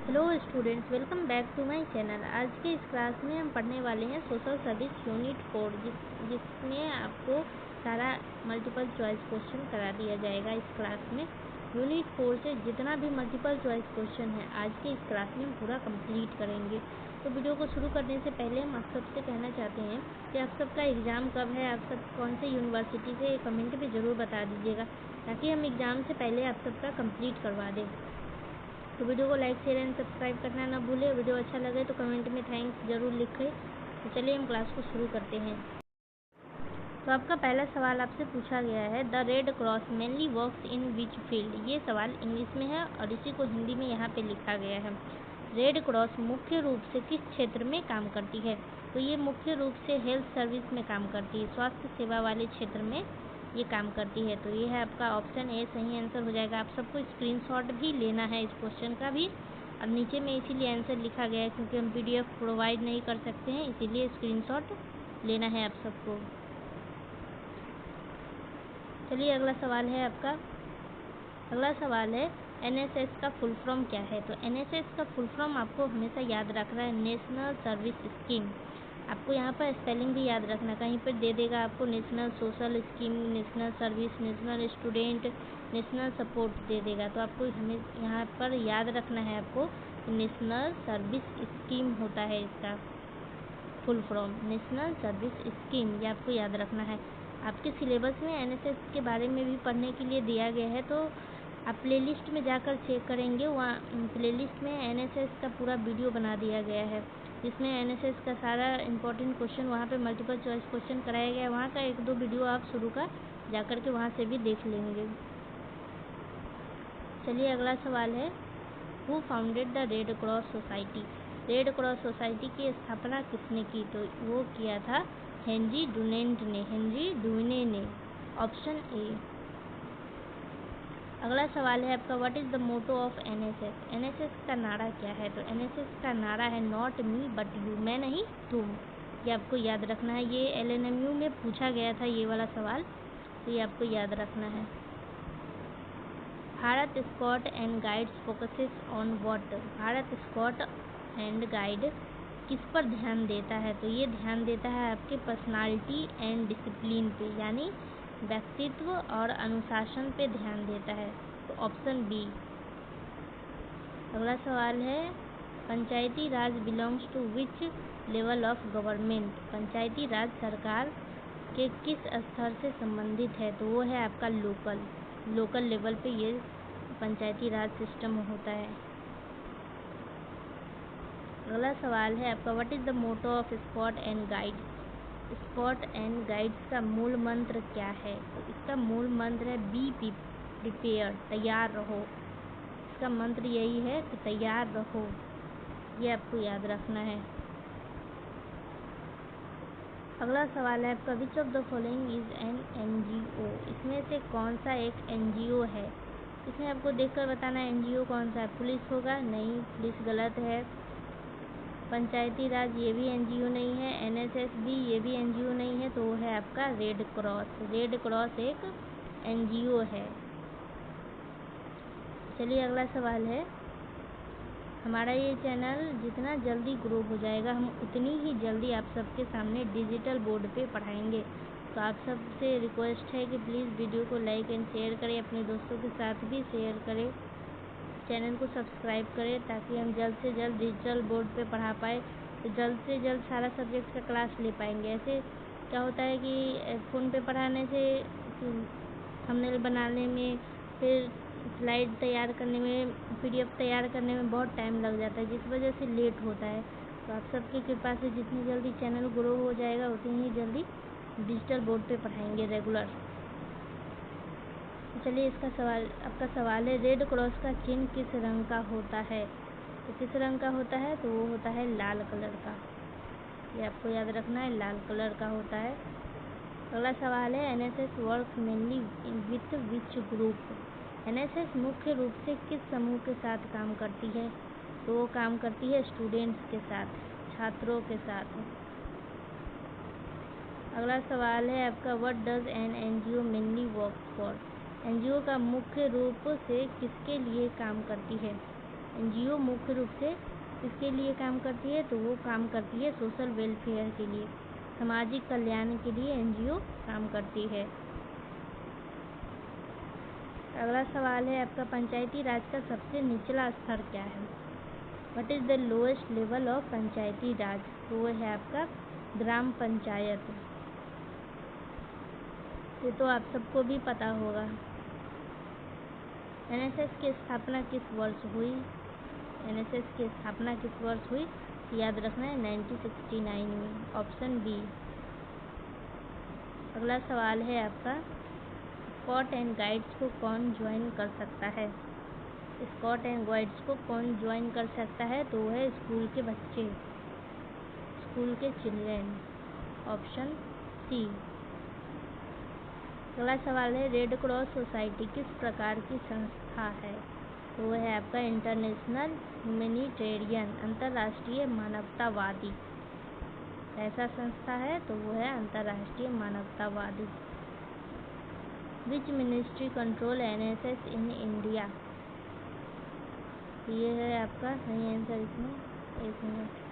Hello students, welcome back to my channel. आज के इस क्लास में हम पढ़ने वाले हैं सोशल सर्विस यूनिट 4, जिसमें आपको सारा मल्टीपल चॉइस क्वेश्चन करा दिया जाएगा। इस क्लास में यूनिट 4 से जितना भी मल्टीपल चॉइस क्वेश्चन है आज के इस क्लास में हम पूरा कंप्लीट करेंगे। तो वीडियो को शुरू करने से पहले हम आप सबसे कहना चाहते हैं कि आप सबका एग्ज़ाम कब है, आप सब कौन से यूनिवर्सिटी से, कमेंट में ज़रूर बता दीजिएगा ताकि हम एग्ज़ाम से पहले आप सबका कंप्लीट करवा दें। तो वीडियो को लाइक, शेयर एंड सब्सक्राइब करना ना भूलें। वीडियो अच्छा लगे तो कमेंट में थैंक्स ज़रूर लिखें। तो चलिए हम क्लास को शुरू करते हैं। तो आपका पहला सवाल आपसे पूछा गया है, the red cross mainly works in which field. ये सवाल इंग्लिश में है और इसी को हिंदी में यहाँ पे लिखा गया है। रेड क्रॉस मुख्य रूप से किस क्षेत्र में काम करती है? तो ये मुख्य रूप से हेल्थ सर्विस में काम करती है, स्वास्थ्य सेवा वाले क्षेत्र में ये काम करती है। तो ये है आपका ऑप्शन ए सही आंसर हो जाएगा। आप सबको स्क्रीनशॉट भी लेना है इस क्वेश्चन का भी, और नीचे में इसीलिए आंसर लिखा गया है क्योंकि हम PDF प्रोवाइड नहीं कर सकते हैं, इसीलिए स्क्रीनशॉट लेना है आप सबको। चलिए अगला सवाल है आपका। अगला सवाल है NSS का फुल फॉर्म क्या है? तो NSS का फुल फॉर्म आपको हमेशा याद रखना है, नेशनल सर्विस स्कीम। आपको यहाँ पर स्पेलिंग भी याद रखना, कहीं पर दे देगा आपको national social scheme, national service, national student, national support दे देगा। तो आपको हमें यहाँ पर याद रखना है आपको नेशनल सर्विस स्कीम होता है इसका full form, national service scheme. ये आपको याद रखना है। आपके सिलेबस में NSS के बारे में भी पढ़ने के लिए दिया गया है, तो आप प्लेलिस्ट में जाकर चेक करेंगे, वहाँ प्लेलिस्ट में NSS का पूरा वीडियो बना दिया गया है जिसमें NSS का सारा इंपॉर्टेंट क्वेश्चन, वहाँ पे मल्टीपल चॉइस क्वेश्चन कराया गया है। वहाँ का 1-2 वीडियो आप शुरू का जाकर के वहाँ से भी देख लेंगे। चलिए अगला सवाल है, who founded the red cross society. Red cross society की स्थापना किसने की? तो वो किया था हेनरी डुनेंट ने, हेनरी डुने ने, ऑप्शन ए। अगला सवाल है आपका, what is the motto of NSS। NSS का नारा क्या है? तो NSS का नारा है नॉट मी बट यू, मैं नहीं तुम। ये आपको याद रखना है। ये LNMU में पूछा गया था ये वाला सवाल, तो ये आपको याद रखना है। Bharat scout and guides focuses on what. Bharat scout and guide किस पर ध्यान देता है? तो ये ध्यान देता है आपके पर्सनालिटी एंड डिसिप्लिन पे, यानी व्यक्तित्व और अनुशासन पे ध्यान देता है। तो ऑप्शन बी। अगला सवाल है, Panchayati Raj belongs to which level of government. Panchayati Raj सरकार के किस स्तर से संबंधित है? तो वो है आपका लोकल लेवल पे ये पंचायती राज सिस्टम होता है। अगला सवाल है आपका, what is the motto of scout and guides. Scout and guides का मूल मंत्र क्या है? तो इसका मूल मंत्र है बी प्रिपेयर, तैयार रहो। इसका मंत्र यही है कि तैयार रहो, ये आपको याद रखना है। अगला सवाल है आपका, which of the following is an NGO। इसमें से कौन सा एक NGO है? इसमें आपको देखकर बताना है NGO कौन सा है। पुलिस होगा? नहीं, पुलिस गलत है। पंचायती राज ये भी NGO नहीं है। NSS भी ये भी NGO नहीं है। तो वो है आपका रेड क्रॉस। रेड क्रॉस एक NGO है। चलिए अगला सवाल है, हमारा ये चैनल जितना जल्दी ग्रो हो जाएगा हम उतनी ही जल्दी आप सबके सामने डिजिटल बोर्ड पे पढ़ाएंगे। तो आप सबसे रिक्वेस्ट है कि प्लीज़ वीडियो को लाइक एंड शेयर करें, अपने दोस्तों के साथ भी शेयर करें, चैनल को सब्सक्राइब करें ताकि हम जल्द से जल्द डिजिटल बोर्ड पे पढ़ा पाए, तो जल्द से जल्द सारा सब्जेक्ट का क्लास ले पाएंगे। ऐसे क्या होता है कि फ़ोन पे पढ़ाने से थंबनेल बनाने में, फिर स्लाइड तैयार करने में, PDF तैयार करने में बहुत टाइम लग जाता है, जिस वजह से लेट होता है। तो आप सबकी कृपा से जितनी जल्दी चैनल ग्रो हो जाएगा उतनी ही जल्दी डिजिटल बोर्ड पे पढ़ाएंगे रेगुलर। चलिए इसका सवाल, आपका सवाल है, रेड क्रॉस का चिन्ह किस रंग का होता है? तो किस रंग का होता है? तो वो होता है लाल कलर का। ये आपको याद रखना है, लाल कलर का होता है। अगला सवाल है, NSS work mainly with which group. NSS मुख्य रूप से किस समूह के साथ काम करती है? तो वो काम करती है स्टूडेंट्स के साथ, छात्रों के साथ। अगला सवाल है आपका, what does N NGO mainly work for. NGO का मुख्य रूप से किसके लिए काम करती है? एनजीओ मुख्य रूप से किसके लिए काम करती है? तो वो काम करती है सोशल वेलफेयर के लिए, सामाजिक कल्याण के लिए एनजीओ काम करती है। अगला सवाल है आपका, पंचायती राज का सबसे निचला स्तर क्या है? What is the lowest level of Panchayati Raj? तो वो है आपका ग्राम पंचायत। ये तो आप सबको भी पता होगा। एनएसएस की स्थापना किस वर्ष हुई? एनएसएस की स्थापना किस वर्ष हुई? याद रखना है 1969 में, ऑप्शन बी। अगला सवाल है आपका, स्काउट एंड गाइड्स को कौन ज्वाइन कर सकता है? स्काउट एंड गाइड्स को कौन ज्वाइन कर सकता है? तो वो है स्कूल के बच्चे, स्कूल के चिल्ड्रेन, ऑप्शन सी। अगला सवाल है, रेड क्रॉस सोसाइटी किस प्रकार की संस्था है? तो वो है आपका इंटरनेशनल ह्यूमैनिटेरियन, अंतर्राष्ट्रीय मानवतावादी। ऐसा संस्था है तो वो है अंतर्राष्ट्रीय मानवतावादी। Which ministry control NSS in India? ये है आपका सही आंसर इसमें। एक minute,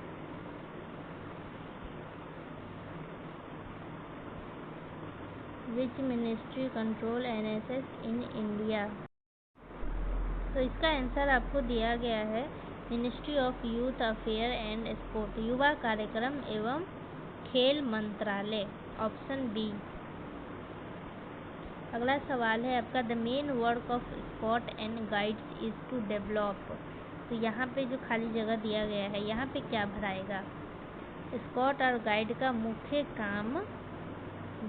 which ministry control NSS in India? तो इसका आंसर आपको दिया गया है ministry of youth affair and sport, युवा कार्यक्रम एवं खेल मंत्रालय, ऑप्शन बी। अगला सवाल है आपका, the main work of scout and guides is to develop. तो यहाँ पे जो खाली जगह दिया गया है यहाँ पे क्या भराएगा? स्काउट और गाइड का मुख्य काम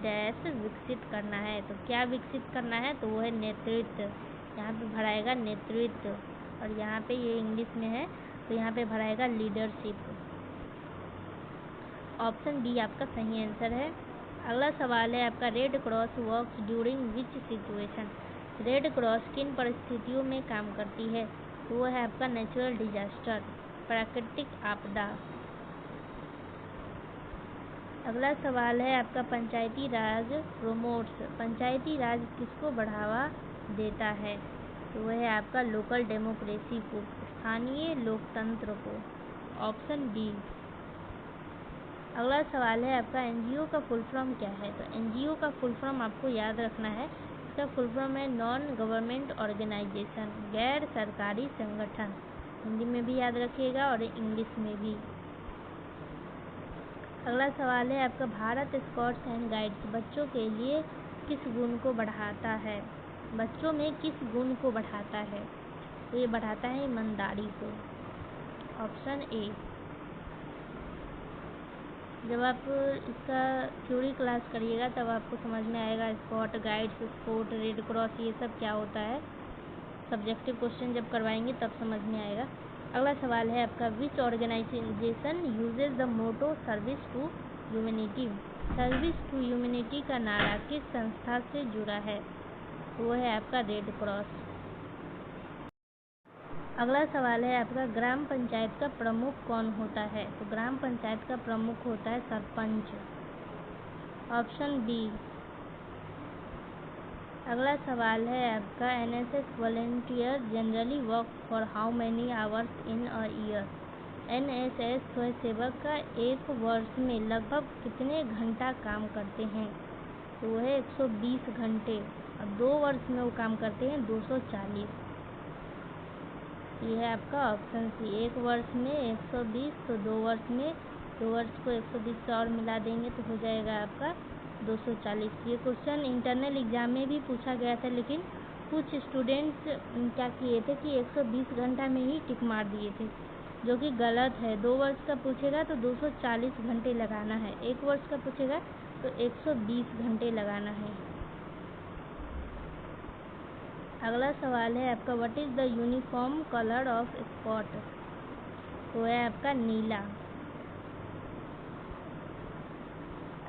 डैश विकसित करना है। तो क्या विकसित करना है? तो वो है नेतृत्व। यहाँ पे भराएगा नेतृत्व, और यहाँ पे ये इंग्लिश में है तो यहाँ पे भराएगा लीडरशिप, ऑप्शन बी आपका सही आंसर है। अगला सवाल है आपका, red cross works during which situation? Red cross किन परिस्थितियों में काम करती है? तो वो है आपका नेचुरल डिजास्टर, प्राकृतिक आपदा। अगला सवाल है आपका, पंचायती राज प्रोमोट्स, पंचायती राज किसको बढ़ावा देता है? तो वह है आपका लोकल डेमोक्रेसी को, स्थानीय लोकतंत्र को, ऑप्शन बी। अगला सवाल है आपका, एनजीओ का फुल फॉर्म क्या है? तो एनजीओ का फुल फॉर्म आपको याद रखना है, इसका फुल फॉर्म है नॉन गवर्नमेंट ऑर्गेनाइजेशन, गैर सरकारी संगठन। हिंदी में भी याद रखिएगा और इंग्लिश में भी। अगला सवाल है आपका, भारत स्काउट्स एंड गाइड्स बच्चों के लिए किस गुण को बढ़ाता है? बच्चों में किस गुण को बढ़ाता है? तो ये बढ़ाता है ईमानदारी को, ऑप्शन ए। जब आप इसका थ्योरी क्लास करिएगा तब आपको समझ में आएगा scout, guides, sport, red cross ये सब क्या होता है। सब्जेक्टिव क्वेश्चन जब करवाएंगे तब समझ में आएगा। अगला सवाल है आपका, which organisation uses the motto service to humanity? Service to humanity का नारा किस संस्था से जुड़ा है? वो है आपका रेड क्रॉस। अगला सवाल है आपका, ग्राम पंचायत का प्रमुख कौन होता है? तो ग्राम पंचायत का प्रमुख होता है सरपंच, ऑप्शन बी। अगला सवाल है आपका, NSS volunteer generally work for how many hours in a year? NSS स्वयंसेवक का एक वर्ष में लगभग कितने घंटा काम करते हैं? तो वो है 120 घंटे, और 2 वर्ष में वो काम करते हैं 240। ये है आपका ऑप्शन सी, एक वर्ष में 120, तो 2 वर्ष में 2 वर्ष को 120 से और मिला देंगे तो हो जाएगा आपका 240। ये क्वेश्चन इंटरनल एग्जाम में भी पूछा गया था, लेकिन कुछ स्टूडेंट्स क्या किए थे कि 120 घंटा में ही टिक मार दिए थे, जो कि गलत है। 2 वर्ष का पूछेगा तो 240 घंटे लगाना है, 1 वर्ष का पूछेगा तो 120 घंटे लगाना है। अगला सवाल है आपका, what is the uniform colour of scout? वो है आपका नीला।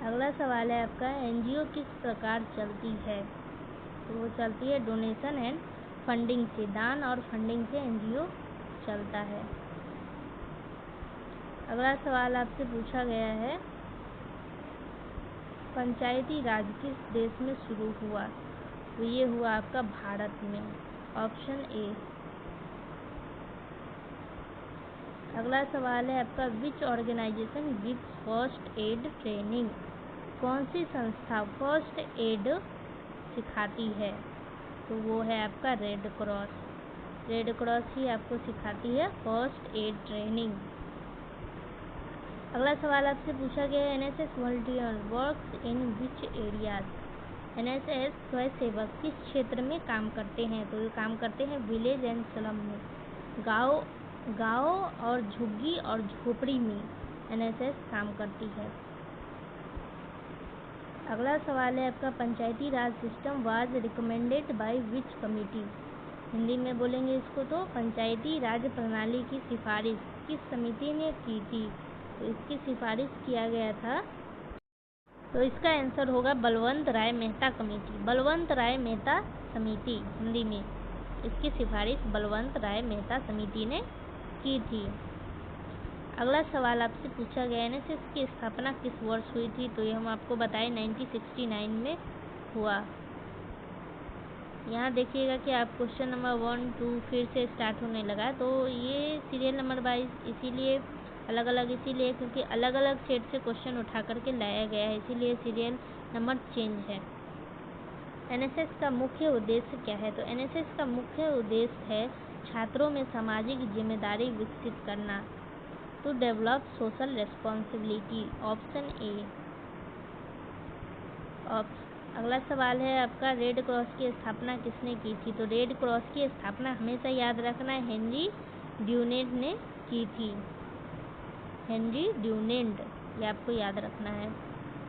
अगला सवाल है आपका, एनजीओ किस प्रकार चलती है? तो वो चलती है डोनेशन एंड फंडिंग से, दान और फंडिंग से एनजीओ चलता है। अगला सवाल आपसे पूछा गया है, पंचायती राज किस देश में शुरू हुआ? तो ये हुआ आपका भारत में, ऑप्शन ए। अगला सवाल है आपका, which organisation gives first aid training? कौन सी संस्था फर्स्ट एड सिखाती है? तो वो है आपका रेड क्रॉस। रेड क्रॉस ही आपको सिखाती है फर्स्ट एड ट्रेनिंग। अगला सवाल आपसे पूछा गया है, NSS volunteer works in which areas? NSS स्वयंसेवक किस क्षेत्र में काम करते हैं? तो ये काम करते हैं विलेज एंड स्लम में, गांव और झुग्गी और झोपड़ी में एनएसएस काम करती है। अगला सवाल है आपका, Panchayati Raj system was recommended by which committee? Hindi में बोलेंगे इसको तो, पंचायती राज प्रणाली की सिफारिश किस समिति ने की थी? तो इसकी सिफारिश किया गया था, तो इसका आंसर होगा बलवंत राय मेहता कमेटी, बलवंत राय मेहता समिति। हिंदी में इसकी सिफारिश बलवंत राय मेहता समिति ने की थी। अगला सवाल आपसे पूछा गया, एनएसएस की स्थापना किस वर्ष हुई थी? तो ये हम आपको बताएं 1969 में हुआ। यहाँ देखिएगा कि आप क्वेश्चन नंबर 1, 2 फिर से स्टार्ट होने लगा, तो ये सीरियल नंबर वाइज इसीलिए अलग अलग इसीलिए क्योंकि अलग अलग सेट से क्वेश्चन उठा करके लाया गया है, इसीलिए सीरियल नंबर चेंज है। एनएसएस का मुख्य उद्देश्य क्या है? तो एनएसएस का मुख्य उद्देश्य है छात्रों में सामाजिक जिम्मेदारी विकसित करना, to develop social responsibility, option A. अगला सवाल है आपका, रेड क्रॉस की स्थापना किसने की थी? तो रेड क्रॉस की स्थापना हमेशा याद रखना है हेनरी ड्यूनेंट ने की थी, हेनरी ड्यूनेंट, ये आपको याद रखना है।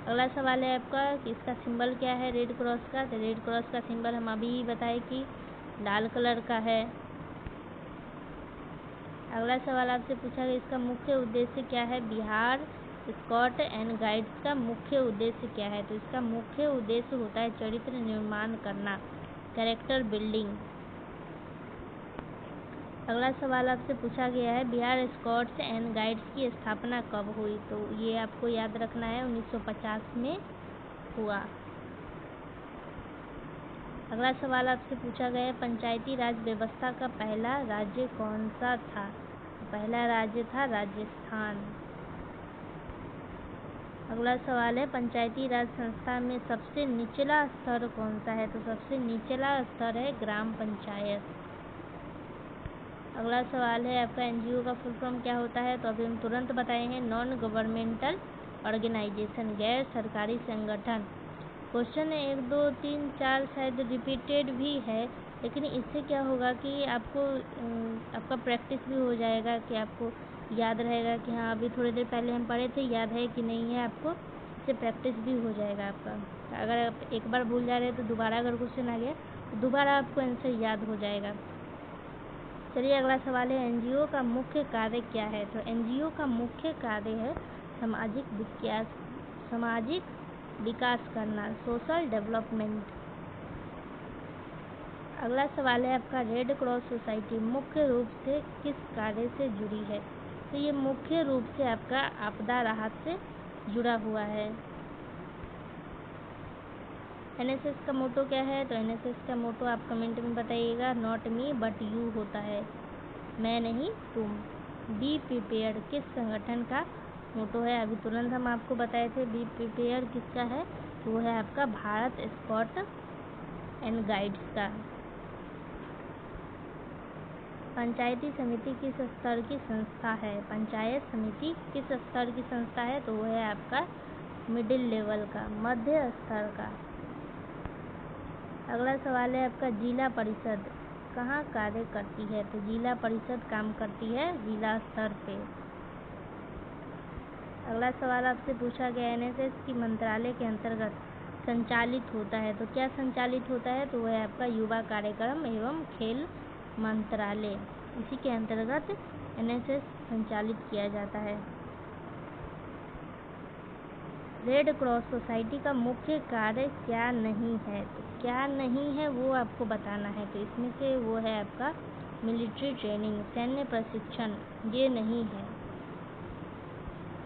अगला सवाल है आपका कि इसका सिंबल क्या है रेड क्रॉस का? तो रेड क्रॉस का सिंबल हम अभी बताए कि लाल कलर का है। अगला सवाल आपसे पूछा गया, इसका मुख्य उद्देश्य क्या है? बिहार स्काउट एंड गाइड्स का मुख्य उद्देश्य क्या है? तो इसका मुख्य उद्देश्य होता है चरित्र निर्माण करना, कैरेक्टर बिल्डिंग। अगला सवाल आपसे पूछा गया है, बिहार स्काउट्स एंड गाइड्स की स्थापना कब हुई? तो ये आपको याद रखना है 1950 में हुआ। अगला सवाल आपसे पूछा गया है, पंचायती राज व्यवस्था का पहला राज्य कौन सा था? तो पहला राज्य था राजस्थान। अगला सवाल है, पंचायती राज संस्था में सबसे निचला स्तर कौन सा है? तो सबसे निचला स्तर है ग्राम पंचायत। अगला सवाल है आपका, एनजीओ का फुल फॉर्म क्या होता है? तो अभी हम तुरंत बताए हैं, नॉन गवर्नमेंटल ऑर्गेनाइजेशन, गैर सरकारी संगठन। क्वेश्चन 1, 2, 3, 4 शायद रिपीटेड भी है, लेकिन इससे क्या होगा कि आपको आपका प्रैक्टिस भी हो जाएगा, कि आपको याद रहेगा कि हाँ अभी थोड़ी देर पहले हम पढ़े थे, याद है कि नहीं है आपको, इससे प्रैक्टिस भी हो जाएगा आपका। अगर आप एक बार भूल जा रहे हैं तो दोबारा अगर क्वेश्चन आ गया तो दोबारा आपको आंसर याद हो जाएगा। चलिए अगला सवाल है, एनजीओ का मुख्य कार्य क्या है? तो एनजीओ का मुख्य कार्य है सामाजिक विकास करना, सोशल डेवलपमेंट। अगला सवाल है आपका, रेड क्रॉस सोसाइटी मुख्य रूप से किस कार्य से जुड़ी है? तो ये मुख्य रूप से आपका आपदा राहत से जुड़ा हुआ है। एनएसएस का मोटो क्या है? तो एनएसएस का मोटो आप कमेंट में बताइएगा, नॉट मी बट यू होता है, मैं नहीं तुम। बी प्रिपेयर्ड किस संगठन का मोटो है? अभी तुरंत हम आपको बताए थे बी प्रिपेयर्ड किसका है, तो वो है आपका भारत स्काउट एंड गाइड्स का। पंचायती समिति किस स्तर की संस्था है? पंचायत समिति किस स्तर की संस्था है? तो वो है आपका मिडिल लेवल का, मध्य स्तर का। अगला सवाल है आपका, जिला परिषद कहाँ कार्य करती है? तो जिला परिषद काम करती है जिला स्तर पे। अगला सवाल आपसे पूछा गया, एनएसएस की मंत्रालय के अंतर्गत संचालित होता है, तो क्या संचालित होता है? तो वह है आपका युवा कार्यक्रम एवं खेल मंत्रालय, इसी के अंतर्गत एनएसएस संचालित किया जाता है। रेड क्रॉस सोसाइटी का मुख्य कार्य क्या नहीं है? तो क्या नहीं है वो आपको बताना है, तो इसमें से वो है आपका मिलिट्री ट्रेनिंग, सैन्य प्रशिक्षण, ये नहीं है।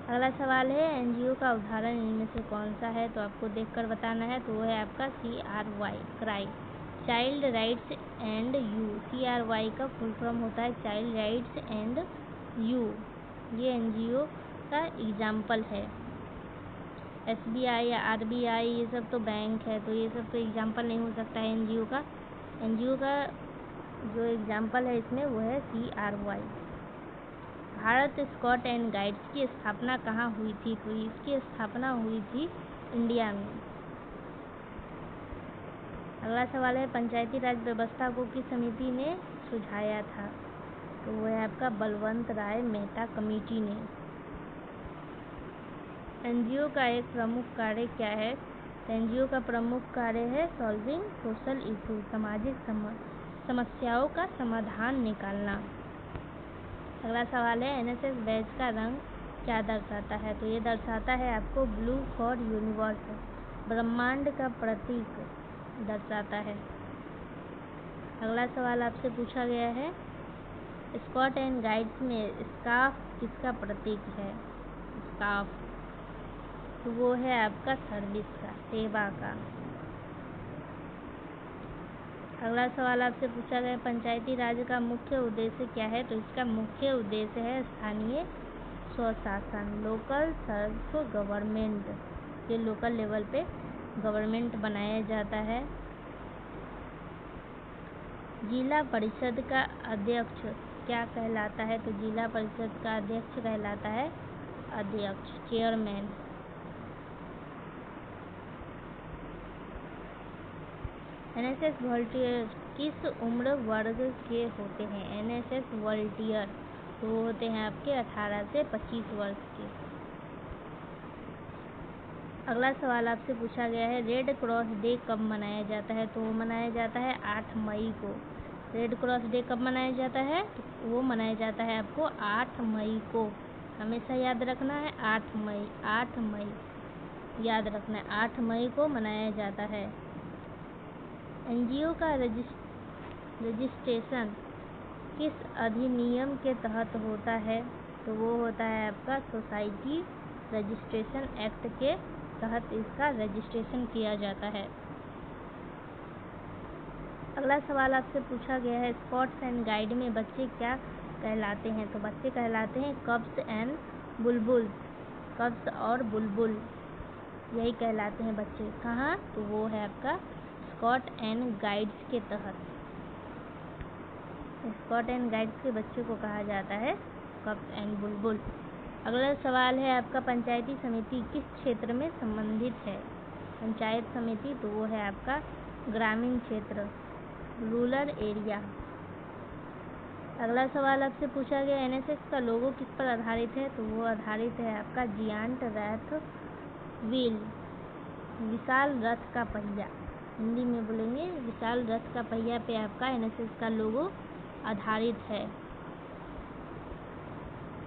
अगला सवाल है, एनजीओ का उदाहरण इनमें से कौन सा है? तो आपको देखकर बताना है, तो वो है आपका CRY, cry, child rights and you. CRY का फुल फॉर्म होता है चाइल्ड राइट्स एंड यू, ये एनजीओ का एग्जाम्पल है। एसबीआई या आरबीआई ये सब तो बैंक है, तो ये सब तो एग्जाम्पल नहीं हो सकता है एनजीओ का। एनजीओ का जो एग्जाम्पल है इसमें वो है CRY। Bharat scout and guides की स्थापना कहाँ हुई थी? तो इसकी स्थापना हुई थी इंडिया में। अगला सवाल है पंचायती राज व्यवस्था को किस समिति ने सुझाया था? तो वो है आपका बलवंत राय मेहता कमेटी ने। एनजीओ का एक प्रमुख कार्य क्या है? एनजीओ का प्रमुख कार्य है सॉल्विंग सोशल इशू, सामाजिक समस्याओं का समाधान निकालना। अगला सवाल है एनएसएस बैज का रंग क्या दर्शाता है? तो ये दर्शाता है आपको ब्लू फॉर यूनिवर्स, ब्रह्मांड का प्रतीक दर्शाता है। अगला सवाल आपसे पूछा गया है स्काउट एंड गाइड्स में स्कार्फ किसका प्रतीक है? स्कार्फ, तो वो है आपका सर्विस का, सेवा का। अगला सवाल आपसे पूछा गया पंचायती राज का मुख्य उद्देश्य क्या है? तो इसका मुख्य उद्देश्य है स्थानीय स्वशासन, लोकल सेल्फ गवर्नमेंट। ये लोकल लेवल पे गवर्नमेंट बनाया जाता है। जिला परिषद का अध्यक्ष क्या कहलाता है? तो जिला परिषद का अध्यक्ष कहलाता है अध्यक्ष, चेयरमैन। एनएसएस वॉलंटियर किस उम्र वर्ग के होते हैं? एनएसएस वॉलंटियर तो होते हैं आपके 18 से 25 वर्ष के। अगला सवाल आपसे पूछा गया है रेड क्रॉस डे कब मनाया जाता है? तो वो मनाया जाता है 8 मई को। रेड क्रॉस डे कब मनाया जाता है? तो वो मनाया जाता है आपको 8 मई को। हमेशा याद रखना है 8 मई, 8 मई याद रखना है, 8 मई को मनाया जाता है। एनजीओ का रजिस्ट्रेशन किस अधिनियम के तहत होता है? तो वो होता है आपका सोसाइटी रजिस्ट्रेशन एक्ट के तहत इसका रजिस्ट्रेशन किया जाता है। अगला सवाल आपसे पूछा गया है स्काउट्स एंड गाइड में बच्चे क्या कहलाते हैं? तो बच्चे कहलाते हैं कब्स एंड बुलबुल, कब्स और बुलबुल यही कहलाते हैं बच्चे। कहाँ? तो वो है आपका स्काउट एंड गाइड्स के तहत। स्काउट एंड गाइड्स के बच्चे को कहा जाता है कब्स एंड बुलबुल। अगला सवाल है आपका पंचायती समिति किस क्षेत्र में संबंधित है? पंचायत समिति तो वो है आपका ग्रामीण क्षेत्र, रूरल एरिया। अगला सवाल आपसे पूछा गया एनएसएस का लोगो किस पर आधारित है? तो वो आधारित है आपका जियांट रथ व्हील, विशाल रथ का पहिया। हिंदी में बोलेंगे विशाल रथ का पहिया पे आपका एनएसएस का लोगो आधारित है।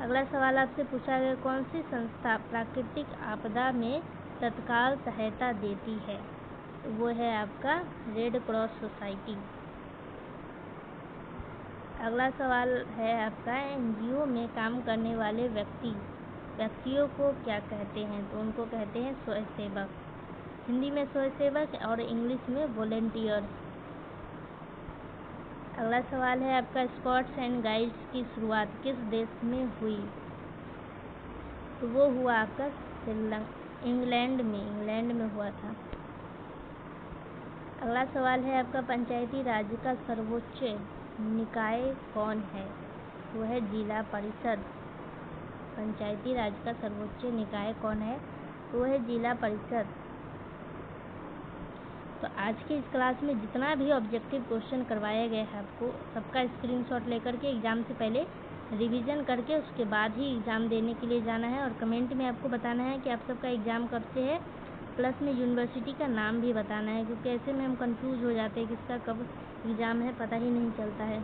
अगला सवाल आपसे पूछा गया कौन सी संस्था प्राकृतिक आपदा में तत्काल सहायता देती है? वो है आपका रेड क्रॉस सोसाइटी। अगला सवाल है आपका एनजीओ में काम करने वाले व्यक्तियों को क्या कहते हैं? तो उनको कहते हैं स्वयंसेवक। हिंदी में स्वयंसेवक और इंग्लिश में वॉलंटियर्स। अगला सवाल है आपका स्काउट्स एंड गाइड्स की शुरुआत किस देश में हुई? तो वो हुआ आपका इंग्लैंड में हुआ था। अगला सवाल है आपका पंचायती राज का सर्वोच्च निकाय कौन है? वो है जिला परिषद। पंचायती राज का सर्वोच्च निकाय कौन है? वो है जिला परिषद। तो आज की इस क्लास में जितना भी ऑब्जेक्टिव क्वेश्चन करवाया गया है आपको सबका स्क्रीनशॉट लेकर के एग्ज़ाम से पहले रिवीजन करके उसके बाद ही एग्ज़ाम देने के लिए जाना है। और कमेंट में आपको बताना है कि आप सबका एग्ज़ाम कब से है, प्लस में यूनिवर्सिटी का नाम भी बताना है, क्योंकि ऐसे में हम कंफ्यूज हो जाते हैं कि इसका कब एग्ज़ाम है, पता ही नहीं चलता है।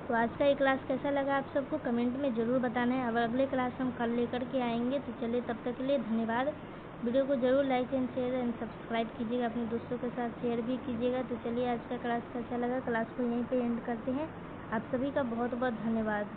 तो आज का ये क्लास कैसा लगा आप सबको कमेंट में ज़रूर बताना है। अब अगले क्लास हम कल लेकर के आएंगे। तो चलिए तब तक के लिए धन्यवाद। वीडियो को ज़रूर like and share and subscribe कीजिएगा, अपने दोस्तों के साथ शेयर भी कीजिएगा। तो चलिए आज का क्लास कैसा लगा, क्लास को यहीं पे एंड करते हैं। आप सभी का बहुत बहुत धन्यवाद।